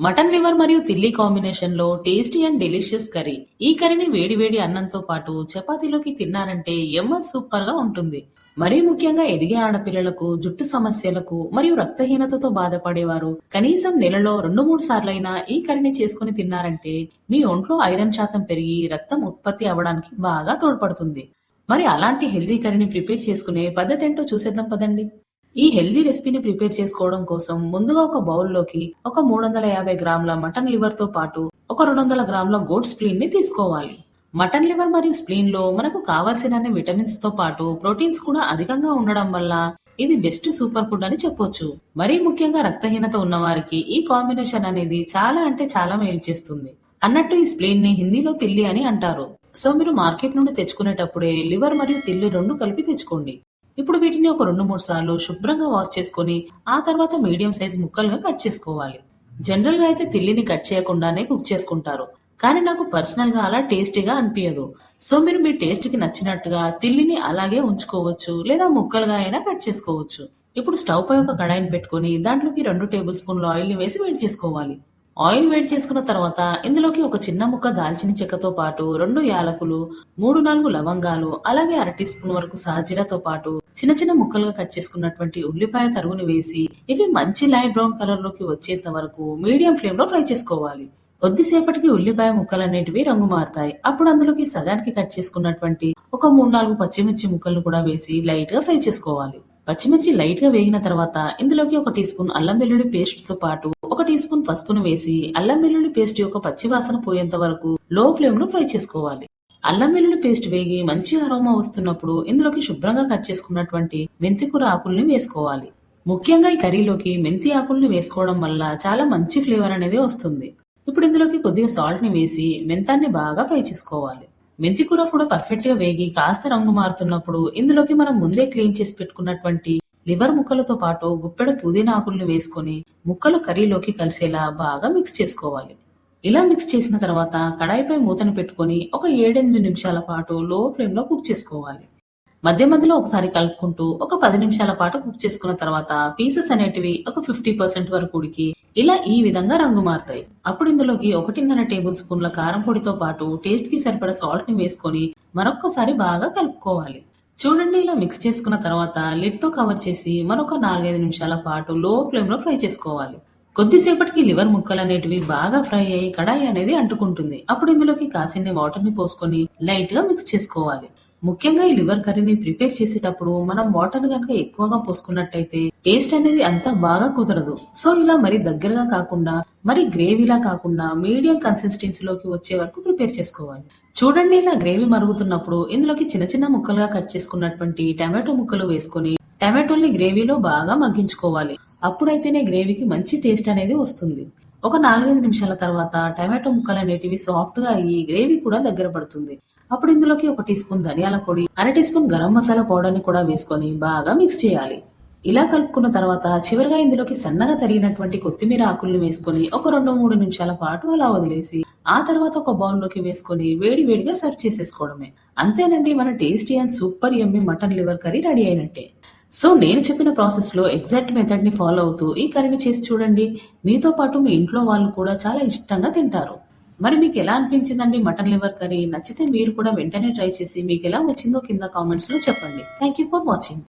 Mutton liver మరియు తిల్లీ combination లో tasty and delicious curry. ఈ కర్రీని వేడి వేడి అన్నంతో పాటు చపాతీలోకి తిన్నారంటే సూపర్ గా ఉంటుంది. మరీ ముఖ్యంగా ఎదిగే ఆడపిల్లలకు, జుట్టు సమస్యలకు మరియు రక్తహీనతతో బాధపడేవారు కనీసం నెలలో 2-3 సార్లైనా ఈ కర్రీని చేసుకుని తిన్నారంటే మీ ఒంట్లో ఐరన్ శాతం పెరిగి రక్తం ఉత్పత్తి అవ్వడానికి బాగా తోడ్పడుతుంది. మరి అలాంటి హెల్తీ కర్రీని ప్రిపేర్ చేసుకునే పద్ధతి ఏంటో చూసేద్దాం పదండి. ఈ హెల్తీ రెసిపీని ప్రిపేర్ చేసుకోవడం కోసం ముందుగా ఒక బౌల్లోకి ఒక 350 గ్రాముల మటన్ లివర్ తో పాటు ఒక 200 గ్రాముల గోట్ స్ప్లీన్ ని తీసుకోవాలి. మటన్ లివర్ మరియు స్ప్లీన్ లో మనకు కావాల్సిన విటమిన్స్ తో పాటు ప్రోటీన్స్ కూడా అధికంగా ఉండడం వల్ల ఇది బెస్ట్ సూపర్ ఫుడ్ అని చెప్పొచ్చు. మరీ ముఖ్యంగా రక్తహీనత ఉన్న వారికి ఈ కాంబినేషన్ అనేది చాలా అంటే చాలా మేలు చేస్తుంది. అన్నట్టు ఈ స్ప్లీన్ ని హిందీలో తిల్లి అని అంటారు. సో మీరు మార్కెట్ నుండి తెచ్చుకునేటప్పుడే లివర్ మరియు తిల్లి రెండు కలిపి తెచ్చుకోండి. ఇప్పుడు వీటిని ఒక 2-3 సార్లు శుభ్రంగా వాష్ చేసుకొని ఆ తర్వాత మీడియం సైజ్ ముక్కలుగా కట్ చేసుకోవాలి. జనరల్ గా అయితే తిల్లిని కట్ చేయకుండానే కుక్ చేసుకుంటారు, కానీ నాకు పర్సనల్ గా అలా టేస్టీగా అనిపించదు. సో మీరు మీ టేస్ట్ కి నచ్చినట్టుగా తిల్లిని అలాగే ఉంచుకోవచ్చు, లేదా ముక్కలుగా అయినా కట్ చేసుకోవచ్చు. ఇప్పుడు స్టవ్ పై ఒక కడాయిని పెట్టుకుని దాంట్లోకి 2 టేబుల్ స్పూన్ల ఆయిల్ ని వేసి వేడి చేసుకోవాలి. ఆయిల్ వేడి చేసుకున్న తర్వాత ఇందులోకి ఒక చిన్న ముక్క దాల్చిన చెక్కతో పాటు 2 యాలకులు, 3-4 లవంగాలు, అలాగే అర టీ స్పూన్ వరకు సాజీరాతో పాటు చిన్న చిన్న ముక్కలుగా కట్ చేసుకున్నటువంటి ఉల్లిపాయ తరుగుని వేసి ఇవి మంచి లైట్ బ్రౌన్ కలర్ లోకి వచ్చేంత వరకు మీడియం ఫ్లేమ్ లో ఫ్రై చేసుకోవాలి. కొద్దిసేపటికి ఉల్లిపాయ ముక్కలు అనేటివి రంగు మారుతాయి. అప్పుడు అందులోకి సగానికి కట్ చేసుకున్నటువంటి ఒక 3-4 పచ్చిమిర్చి ముక్కలను కూడా వేసి లైట్ గా ఫ్రై చేసుకోవాలి. పచ్చిమిర్చి లైట్ గా వేగిన తర్వాత ఇందులోకి ఒక టీ స్పూన్ అల్లం వెల్లుల్లి పేస్ట్ తో పాటు ఒక టీ స్పూన్ పసుపును వేసి అల్లం వెల్లుల్లి పేస్ట్ యొక్క పచ్చి వాసన పోయేంత వరకు లో ఫ్లేమ్ లో ఫ్రై చేసుకోవాలి. అల్లం వెల్లుల్లి పేస్ట్ వేగి మంచి అరోమా వస్తున్నప్పుడు ఇందులోకి శుభ్రంగా కట్ చేసుకున్నటువంటి మెంతికూర ఆకుల్ని వేసుకోవాలి. ముఖ్యంగా ఈ కర్రీలోకి మెంతి ఆకుల్ని వేసుకోవడం వల్ల చాలా మంచి ఫ్లేవర్ అనేది వస్తుంది. ఇప్పుడు ఇందులోకి కొద్దిగా సాల్ట్ ని వేసి మెంతాన్ని బాగా ఫ్రై చేసుకోవాలి. మెంతి కూర కూడా పర్ఫెక్ట్ గా వేగి కాస్త రంగు మారుతున్నప్పుడు ఇందులోకి మనం ముందే క్లీన్ చేసి పెట్టుకున్నటువంటి లివర్ ముక్కలతో పాటు గుప్పెడు పుదీనా ఆకుల్ని వేసుకొని ముక్కలు కర్రీలోకి కలిసేలా బాగా మిక్స్ చేసుకోవాలి. ఇలా మిక్స్ చేసిన తర్వాత కడాయిపై మూతను పెట్టుకొని ఒక 7-8 నిమిషాల పాటు లో ఫ్లేమ్ లో కుక్ చేసుకోవాలి. మధ్య మధ్యలో ఒకసారి కలుపుకుంటూ ఒక 10 నిమిషాల పాటు కుక్ చేసుకున్న తర్వాత పీసెస్ అనేటివి ఒక 50% వరకు ఉడికి ఇలా ఈ విధంగా రంగు మారుతాయి. అప్పుడు ఇందులోకి 1.5 టేబుల్ స్పూన్ల కారం పొడితో పాటు టేస్ట్ కి సరిపడా సాల్ట్ ని వేసుకొని మరొకసారి బాగా కలుపుకోవాలి. చూడండి, ఇలా మిక్స్ చేసుకున్న తర్వాత లిడ్ తో కవర్ చేసి మరొక 4-5 నిమిషాల పాటు లో ఫ్లేమ్ లో ఫ్రై చేసుకోవాలి. కొద్దిసేపటికి లివర్ ముక్కలు అనేటివి బాగా ఫ్రై అయ్యి కడాయి అనేది అంటుకుంటుంది. అప్పుడు ఇందులోకి కాసిన్ని వాటర్ ని పోసుకొని లైట్ గా మిక్స్ చేసుకోవాలి. ముఖ్యంగా ఈ లివర్ కర్రీని ప్రిపేర్ చేసేటప్పుడు మనం వాటర్ కనుక ఎక్కువగా పోసుకున్నట్టయితే టేస్ట్ అనేది అంత బాగా కుదరదు. సో ఇలా మరి దగ్గరగా కాకుండా మరి గ్రేవీలా కాకుండా మీడియం కన్సిస్టెన్సీలోకి వచ్చే వరకు ప్రిపేర్ చేసుకోవాలి. చూడండి, ఇలా గ్రేవీ మరుగుతున్నప్పుడు ఇందులోకి చిన్న చిన్న ముక్కలుగా కట్ చేసుకున్నటువంటి టమాటో ముక్కలు వేసుకొని టమాటోల్ని గ్రేవీలో బాగా మగ్గించుకోవాలి. అప్పుడైతేనే గ్రేవీకి మంచి టేస్ట్ అనేది వస్తుంది. ఒక 4-5 నిమిషాల తర్వాత టమాటో ముక్కలు అనేటివి సాఫ్ట్ గా అయ్యి గ్రేవీ కూడా దగ్గర పడుతుంది. అప్పుడు ఇందులోకి ఒక టీ స్పూన్ ధనియాల పొడి, అర teaspoon garam masala powder ని కూడా వేసుకొని బాగా మిక్స్ చేయాలి. ఇలా కలుపుకున్న తర్వాత చివరిగా ఇందులోకి సన్నగా తరిగినటువంటి కొత్తిమీర ఆకుల్ని వేసుకొని ఒక 2-3 నిమిషాల పాటు అలా వదిలేసి ఆ తర్వాత ఒక బౌల్లోకి వేసుకొని వేడి వేడిగా సర్వ్ చేసేసుకోవడమే. అంతేనండి, మన tasty and super yummy mutton liver curry ready అయినట్టే. సో నేను చెప్పిన ప్రాసెస్ లో ఎగ్జాక్ట్ మెథడ్ ని ఫాలో అవుతూ ఈ కర్రీని చేసి చూడండి. మీతో పాటు మీ ఇంట్లో వాళ్ళు కూడా చాలా ఇష్టంగా తింటారు. మరి మీకు ఎలా అనిపించిందండి మటన్ లివర్ కర్రీ? నచ్చితే మీరు కూడా వెంటనే ట్రై చేసి మీకు ఎలా వచ్చిందో కింద కామెంట్స్ లో చెప్పండి. Thank you for watching.